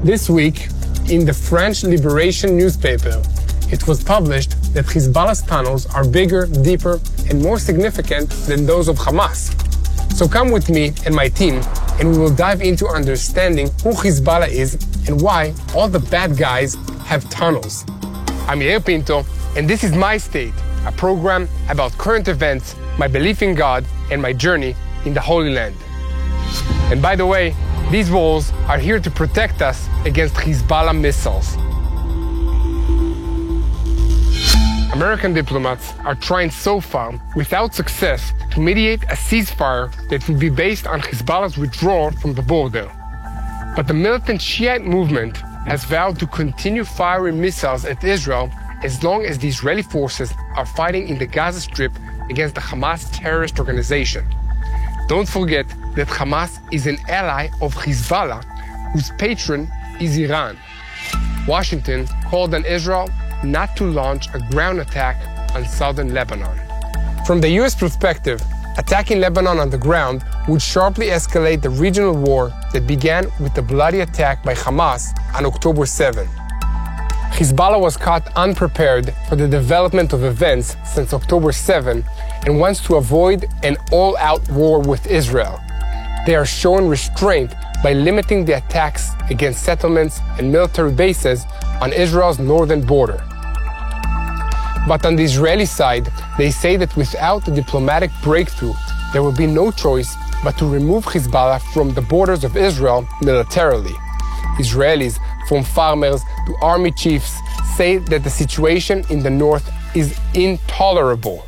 This week, in the French Liberation newspaper, it was published that Hezbollah's tunnels are bigger, deeper, and more significant than those of Hamas. So come with me and my team, and we will dive into understanding who Hezbollah is and why all the bad guys have tunnels. I'm Yair Pinto, and this is My State, a program about current events, my belief in God, and my journey in the Holy Land. And by the way, these walls are here to protect us against Hezbollah missiles. American diplomats are trying so far, without success, to mediate a ceasefire that will be based on Hezbollah's withdrawal from the border. But the militant Shiite movement has vowed to continue firing missiles at Israel as long as the Israeli forces are fighting in the Gaza Strip against the Hamas terrorist organization. Don't forget that Hamas is an ally of Hezbollah, whose patron is Iran. Washington called on Israel not to launch a ground attack on southern Lebanon. From the US perspective, attacking Lebanon on the ground would sharply escalate the regional war that began with the bloody attack by Hamas on October 7. Hezbollah was caught unprepared for the development of events since October 7 and wants to avoid an all-out war with Israel. They are showing restraint by limiting the attacks against settlements and military bases on Israel's northern border. But on the Israeli side, they say that without a diplomatic breakthrough, there will be no choice but to remove Hezbollah from the borders of Israel militarily. Israelis, from farmers to army chiefs, say that the situation in the north is intolerable.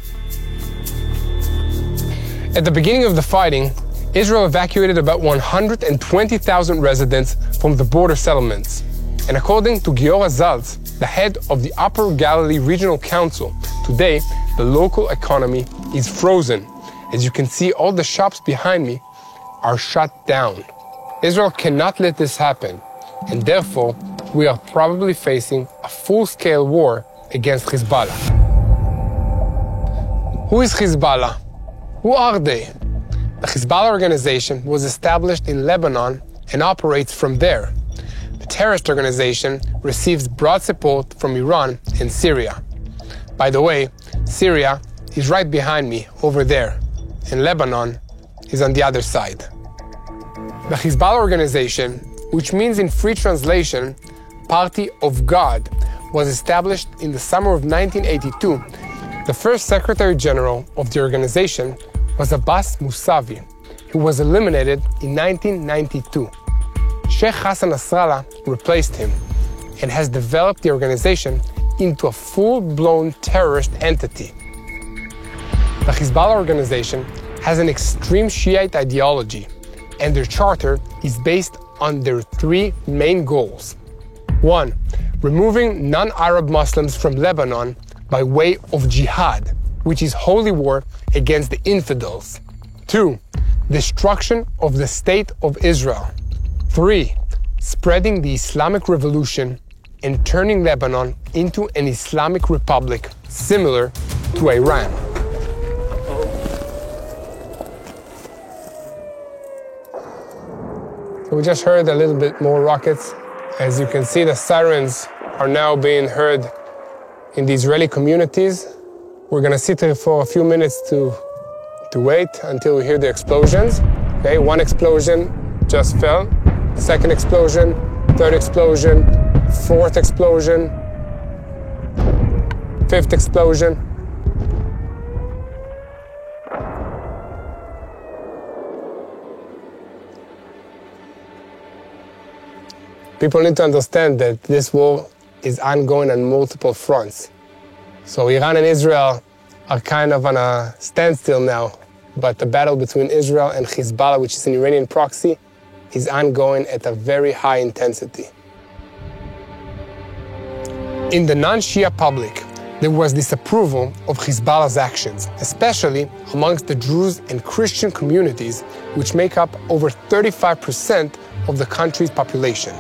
At the beginning of the fighting, Israel evacuated about 120,000 residents from the border settlements. And according to Giora Zaltz, the head of the Upper Galilee Regional Council, today the local economy is frozen. As you can see, all the shops behind me are shut down. Israel cannot let this happen, and therefore we are probably facing a full-scale war against Hezbollah. Who is Hezbollah? Who are they? The Hezbollah organization was established in Lebanon and operates from there. The terrorist organization receives broad support from Iran and Syria. By the way, Syria is right behind me over there, and Lebanon is on the other side. The Hezbollah organization, which means in free translation, Party of God, was established in the summer of 1982. The first Secretary General of the organization was Abbas Mousavi, who was eliminated in 1992. Sheikh Hassan Nasrallah replaced him and has developed the organization into a full-blown terrorist entity. The Hezbollah organization has an extreme Shiite ideology, and their charter is based on their three main goals. 1. Removing non-Arab Muslims from Lebanon by way of jihad, which is holy war against the infidels. 2. Destruction of the State of Israel. 3. Spreading the Islamic Revolution and turning Lebanon into an Islamic republic similar to Iran. So we just heard a little bit more rockets. As you can see, the sirens are now being heard in the Israeli communities. We're gonna sit here for a few minutes to wait until we hear the explosions. Okay, one explosion just fell. Second explosion, third explosion, fourth explosion, fifth explosion. People need to understand that this war is ongoing on multiple fronts. So Iran and Israel are kind of on a standstill now, but the battle between Israel and Hezbollah, which is an Iranian proxy, is ongoing at a very high intensity. In the non-Shia public, there was disapproval of Hezbollah's actions, especially amongst the Druze and Christian communities, which make up over 35% of the country's population.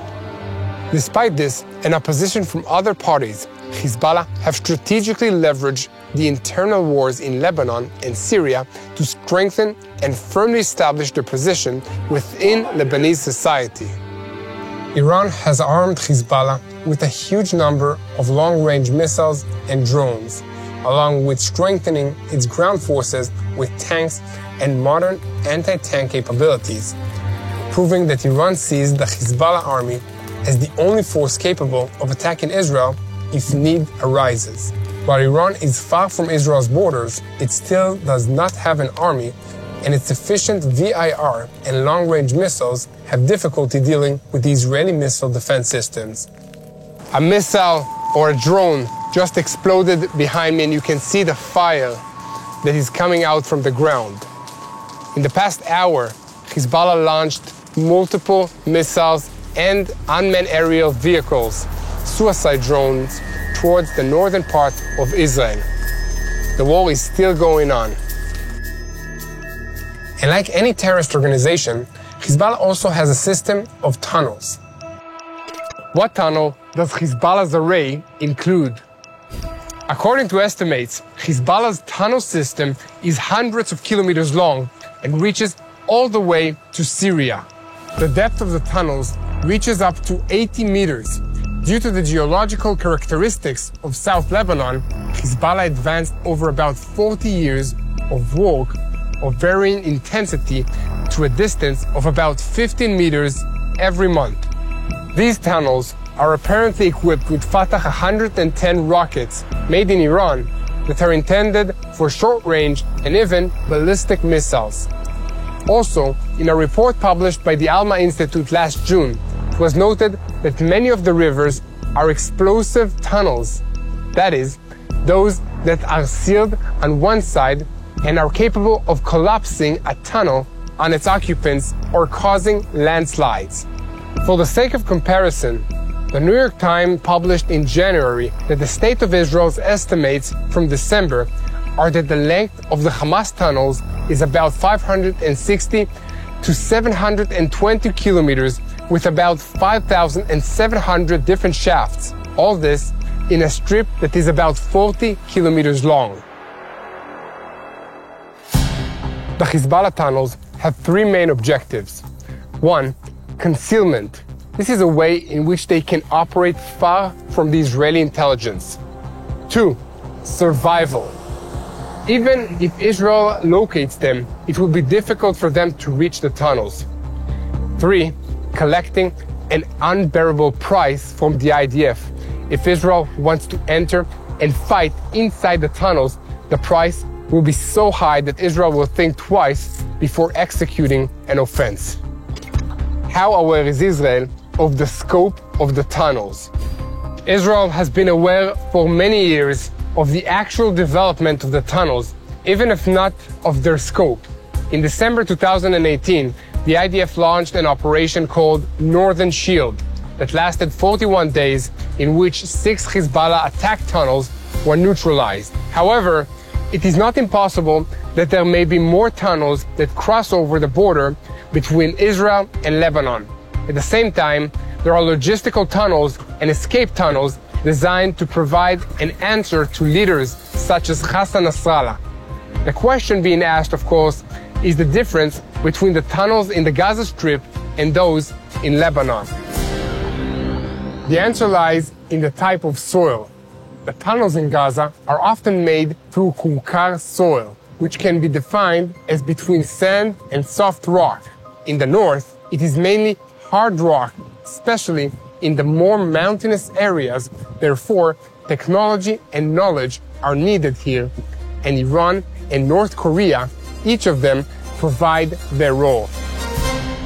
Despite this, and opposition from other parties, Hezbollah have strategically leveraged the internal wars in Lebanon and Syria to strengthen and firmly establish their position within Lebanese society. Iran has armed Hezbollah with a huge number of long-range missiles and drones, along with strengthening its ground forces with tanks and modern anti-tank capabilities, proving that Iran sees the Hezbollah army as the only force capable of attacking Israel if need arises. While Iran is far from Israel's borders, it still does not have an army, and its efficient VIR and long-range missiles have difficulty dealing with the Israeli missile defense systems. A missile or a drone just exploded behind me, and you can see the fire that is coming out from the ground. In the past hour, Hezbollah launched multiple missiles and unmanned aerial vehicles, suicide drones, towards the northern part of Israel. The war is still going on. And like any terrorist organization, Hezbollah also has a system of tunnels. What tunnel does Hezbollah's array include? According to estimates, Hezbollah's tunnel system is hundreds of kilometers long and reaches all the way to Syria. The depth of the tunnels reaches up to 80 meters. Due to the geological characteristics of South Lebanon, Hezbollah advanced over about 40 years of work of varying intensity to a distance of about 15 meters every month. These tunnels are apparently equipped with Fatah 110 rockets made in Iran that are intended for short-range and even ballistic missiles. Also, in a report published by the Alma Institute last June, it was noted that many of the rivers are explosive tunnels. That is, those that are sealed on one side and are capable of collapsing a tunnel on its occupants or causing landslides. For the sake of comparison, the New York Times published in January that the State of Israel's estimates from December are that the length of the Hamas tunnels is about 560 to 720 kilometers with about 5,700 different shafts. All this in a strip that is about 40 kilometers long. The Hezbollah tunnels have three main objectives. 1. Concealment. This is a way in which they can operate far from the Israeli intelligence. 2. Survival. Even if Israel locates them, it will be difficult for them to reach the tunnels. 3. Collecting an unbearable price from the IDF. If Israel wants to enter and fight inside the tunnels, the price will be so high that Israel will think twice before executing an offense. How aware is Israel of the scope of the tunnels? Israel has been aware for many years of the actual development of the tunnels, even if not of their scope. In December 2018, the IDF launched an operation called Northern Shield that lasted 41 days, in which 6 Hezbollah attack tunnels were neutralized. However, it is not impossible that there may be more tunnels that cross over the border between Israel and Lebanon. At the same time, there are logistical tunnels and escape tunnels designed to provide an answer to leaders such as Hassan Nasrallah. The question being asked, of course, is the difference between the tunnels in the Gaza Strip and those in Lebanon. The answer lies in the type of soil. The tunnels in Gaza are often made through Kurkar soil, which can be defined as between sand and soft rock. In the north, it is mainly hard rock, especially in the more mountainous areas. Therefore, technology and knowledge are needed here, and Iran and North Korea, each of them, provide their role.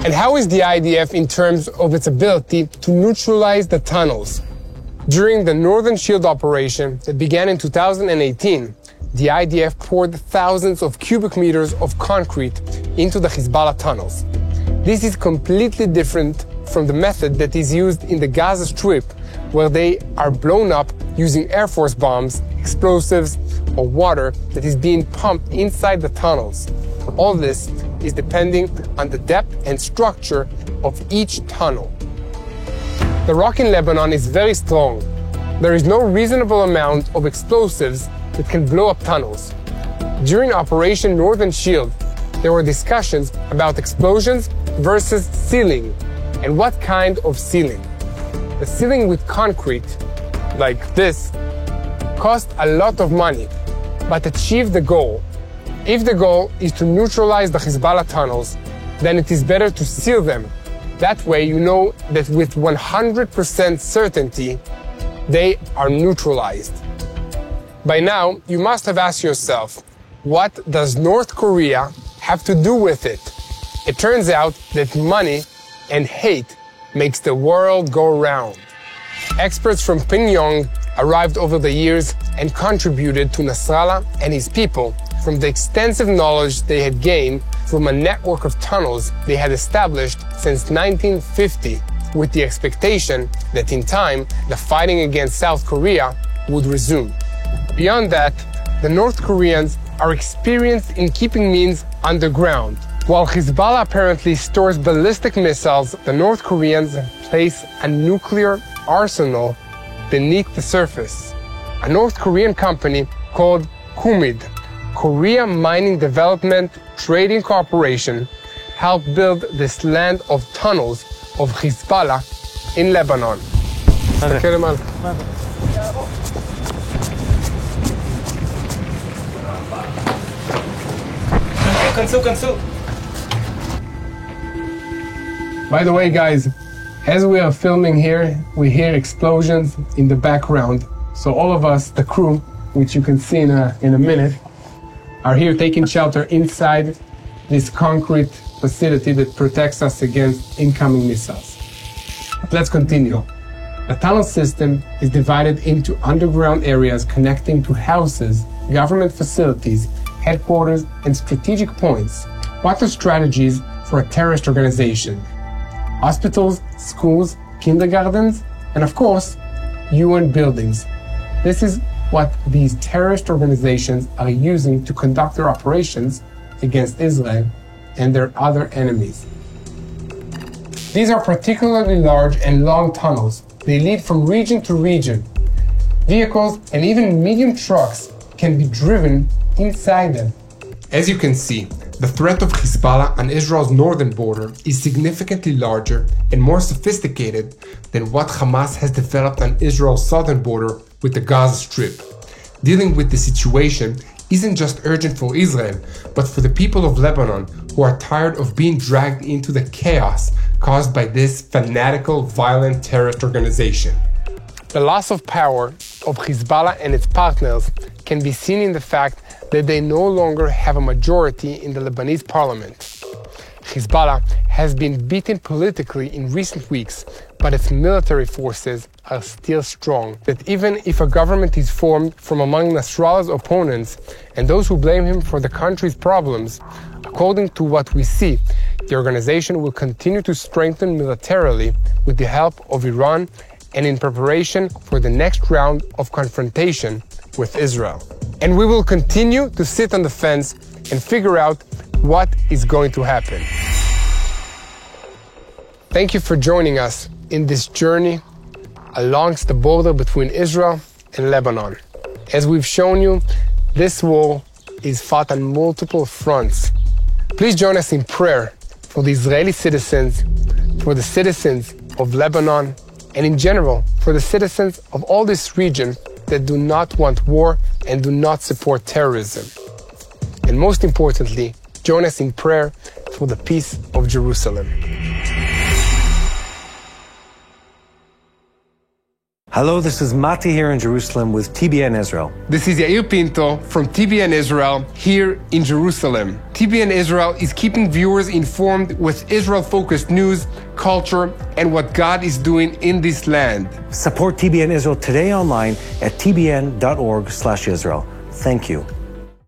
And how is the IDF in terms of its ability to neutralize the tunnels? During the Northern Shield operation that began in 2018, the IDF poured thousands of cubic meters of concrete into the Hezbollah tunnels. This is completely different from the method that is used in the Gaza Strip, where they are blown up using Air Force bombs, explosives, or water that is being pumped inside the tunnels. All this is depending on the depth and structure of each tunnel. The rock in Lebanon is very strong. There is no reasonable amount of explosives that can blow up tunnels. During Operation Northern Shield, there were discussions about explosions versus sealing. And what kind of ceiling? The ceiling with concrete, like this, cost a lot of money, but achieve the goal. If the goal is to neutralize the Hezbollah tunnels, then it is better to seal them. That way you know that with 100% certainty, they are neutralized. By now, you must have asked yourself, what does North Korea have to do with it? It turns out that money and hate makes the world go round. Experts from Pyongyang arrived over the years and contributed to Nasrallah and his people from the extensive knowledge they had gained from a network of tunnels they had established since 1950, with the expectation that in time, the fighting against South Korea would resume. Beyond that, the North Koreans are experienced in keeping means underground. While Hezbollah apparently stores ballistic missiles, the North Koreans place a nuclear arsenal beneath the surface. A North Korean company called KUMID, Korea Mining Development Trading Corporation, helped build this land of tunnels of Hezbollah in Lebanon. By the way, guys, as we are filming here, we hear explosions in the background. So all of us, the crew, which you can see in a minute, are here taking shelter inside this concrete facility that protects us against incoming missiles. But let's continue. The tunnel system is divided into underground areas connecting to houses, government facilities, headquarters, and strategic points. What are strategies for a terrorist organization? Hospitals, schools, kindergartens, and of course, UN buildings. This is what these terrorist organizations are using to conduct their operations against Israel and their other enemies. These are particularly large and long tunnels. They lead from region to region. Vehicles and even medium trucks can be driven inside them. As you can see, the threat of Hezbollah on Israel's northern border is significantly larger and more sophisticated than what Hamas has developed on Israel's southern border with the Gaza Strip. Dealing with the situation isn't just urgent for Israel, but for the people of Lebanon who are tired of being dragged into the chaos caused by this fanatical, violent terrorist organization. The loss of power of Hezbollah and its partners can be seen in the fact that they no longer have a majority in the Lebanese parliament. Hezbollah has been beaten politically in recent weeks, but its military forces are still strong. That even if a government is formed from among Nasrallah's opponents and those who blame him for the country's problems, according to what we see, the organization will continue to strengthen militarily with the help of Iran and in preparation for the next round of confrontation with Israel. And we will continue to sit on the fence and figure out what is going to happen. Thank you for joining us in this journey along the border between Israel and Lebanon. As we've shown you, this war is fought on multiple fronts. Please join us in prayer for the Israeli citizens, for the citizens of Lebanon, and in general, for the citizens of all this region that do not want war and do not support terrorism. And most importantly, join us in prayer for the peace of Jerusalem. Hello, this is Mati here in Jerusalem with TBN Israel. This is Yair Pinto from TBN Israel here in Jerusalem. TBN Israel is keeping viewers informed with Israel-focused news, culture, and what God is doing in this land. Support TBN Israel today online at tbn.org/Israel. Thank you.